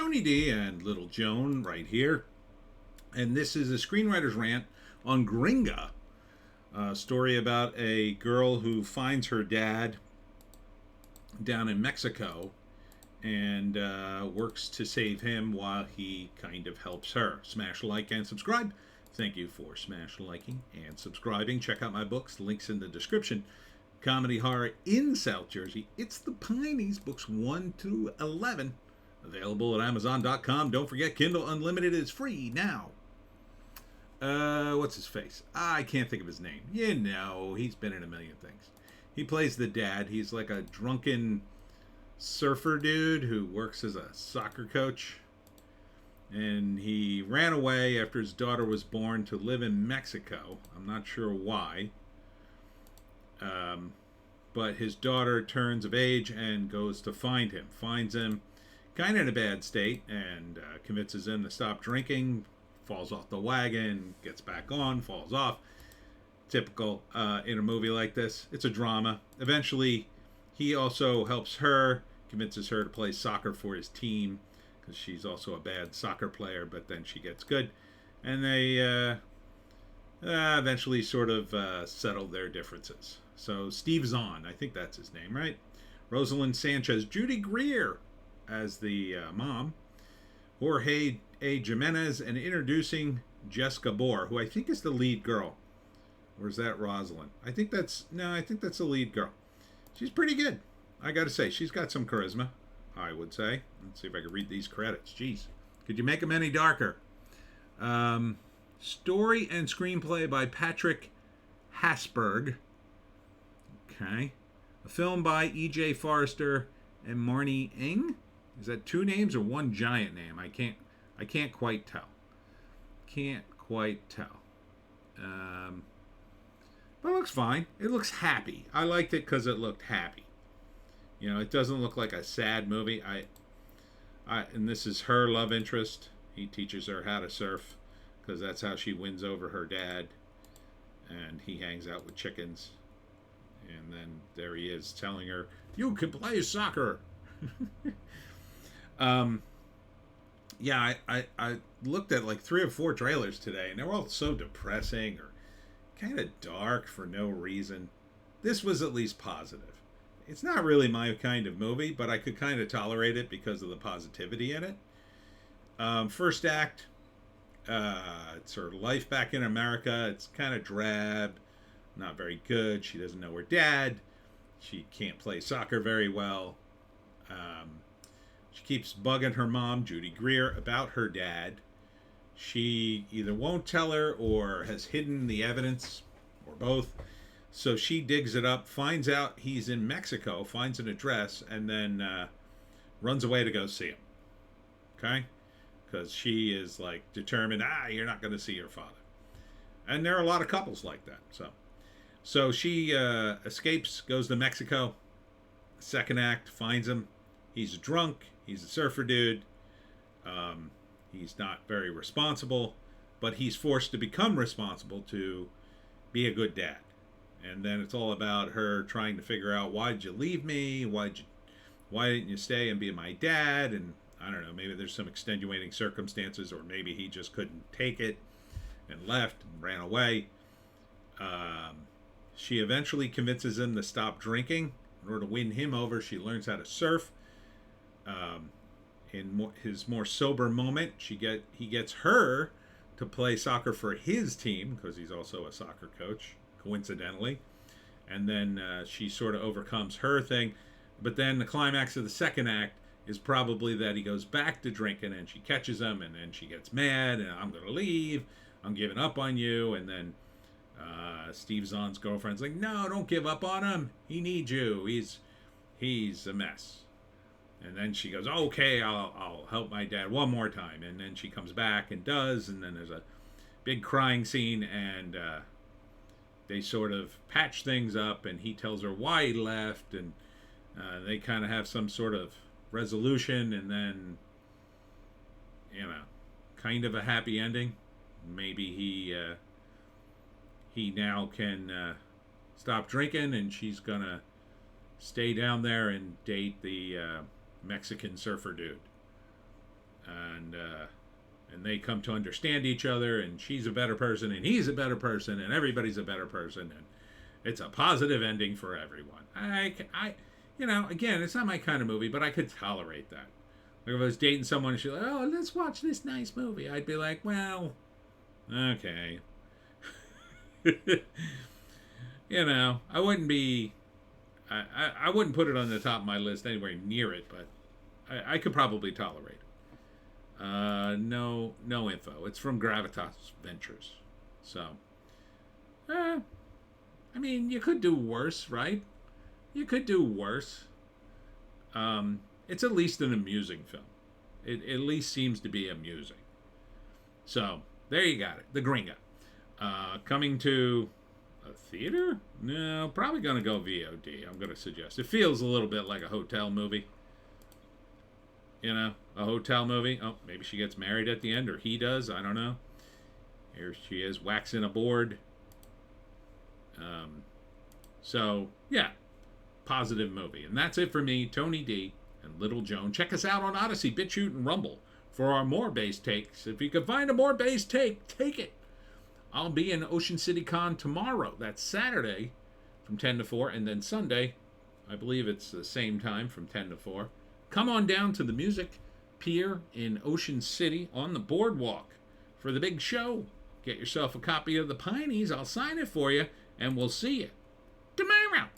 Joni D and Little Joan right here. And this is a screenwriter's rant on Gringa, a story about a girl who finds her dad down in Mexico and works to save him while he kind of helps her. Smash like and subscribe. Thank you for smash liking and subscribing. Check out my books, links in the description. Comedy horror in South Jersey. It's the Pineys, books 1 through 11. Available at Amazon.com. Don't forget, Kindle Unlimited is free now. What's his face? I can't think of his name. You know, he's been in a million things. He plays the dad. He's like a drunken surfer dude who works as a soccer coach. And he ran away after his daughter was born to live in Mexico. I'm not sure why. But his daughter turns of age and goes to find him. Finds him kind of in a bad state and convinces him to stop drinking. Falls off the wagon, gets back on, falls off. Typical in a movie like this. It's a drama. Eventually, he also helps her, convinces her to play soccer for his team because she's also a bad soccer player, but then she gets good. And they eventually sort of settle their differences. So Steve Zahn, I think that's his name, right? Rosalind Sanchez, Judy Greer as the mom, Jorge A. Jimenez, and introducing Jessica Bohr, who I think is the lead girl. Or is that Rosalind? I think that's the lead girl. She's pretty good. I gotta say, she's got some charisma, I would say. Let's see if I can read these credits. Jeez. Could you make them any darker? Story and screenplay by Patrick Hasberg. Okay. A film by E.J. Forrester and Marnie Ng. Is that two names or one giant name? I can't quite tell. But it looks fine. It looks happy. I liked it because it looked happy. You know, it doesn't look like a sad movie. And this is her love interest. He teaches her how to surf because that's how she wins over her dad. And he hangs out with chickens. And then there he is telling her, "You can play soccer." Yeah, I looked at like 3 or 4 trailers today, and they were all so depressing or kind of dark for no reason. This was at least positive. It's not really my kind of movie, but I could kind of tolerate it because of the positivity in it. First act, it's her life back in America. It's kind of drab, not very good. She doesn't know her dad. She can't play soccer very well. She keeps bugging her mom, Judy Greer, about her dad. She either won't tell her or has hidden the evidence, or both. So she digs it up, finds out he's in Mexico, finds an address, and then runs away to go see him. Okay? Because she is like determined, you're not going to see your father. And there are a lot of couples like that. So she escapes, goes to Mexico. Second act, finds him. He's drunk. He's a surfer dude. He's not very responsible, but he's forced to become responsible to be a good dad. And then it's all about her trying to figure out, why did you leave me? Why didn't you stay and be my dad? And I don't know, maybe there's some extenuating circumstances, or maybe he just couldn't take it and left and ran away. She eventually convinces him to stop drinking. In order to win him over, she learns how to surf. In his more sober moment, he gets her to play soccer for his team, because he's also a soccer coach, coincidentally. And then she sort of overcomes her thing. But then the climax of the second act is probably that he goes back to drinking, and she catches him, and then she gets mad, and I'm going to leave. I'm giving up on you. And then Steve Zahn's girlfriend's like, "No, don't give up on him. He needs you. He's a mess." And then she goes, "Okay, I'll help my dad one more time." And then she comes back and does. And then there's a big crying scene, and they sort of patch things up, and he tells her why he left, and they kind of have some sort of resolution, and then, kind of a happy ending. Maybe he now can stop drinking, and she's gonna stay down there and date the Mexican surfer dude. and they come to understand each other, and she's a better person, and he's a better person, and everybody's a better person, and it's a positive ending for everyone. Again, it's not my kind of movie, but I could tolerate that. Like if I was dating someone and she's like, oh, let's watch this nice movie, I'd be like, well, okay. I wouldn't be, I wouldn't put it on the top of my list anywhere near it, but I could probably tolerate it. No info. It's from Gravitas Ventures. So, you could do worse, right? You could do worse. It's at least an amusing film. It at least seems to be amusing. So, there you got it. The Gringa. Coming to a theater? No, probably going to go VOD, I'm going to suggest. It feels a little bit like a hotel movie. A hotel movie. Oh, maybe she gets married at the end, or he does. I don't know. Here she is, waxing a board. So, yeah. Positive movie. And that's it for me, Tony D and Little Joan. Check us out on Odysee, Bitchute, and Rumble for our more base takes. If you can find a more base take, take it. I'll be in Ocean City Con tomorrow. That's Saturday from 10 to 4. And then Sunday, I believe it's the same time from 10 to 4. Come on down to the Music Pier in Ocean City on the boardwalk for the big show. Get yourself a copy of the Pineys. I'll sign it for you. And we'll see you tomorrow.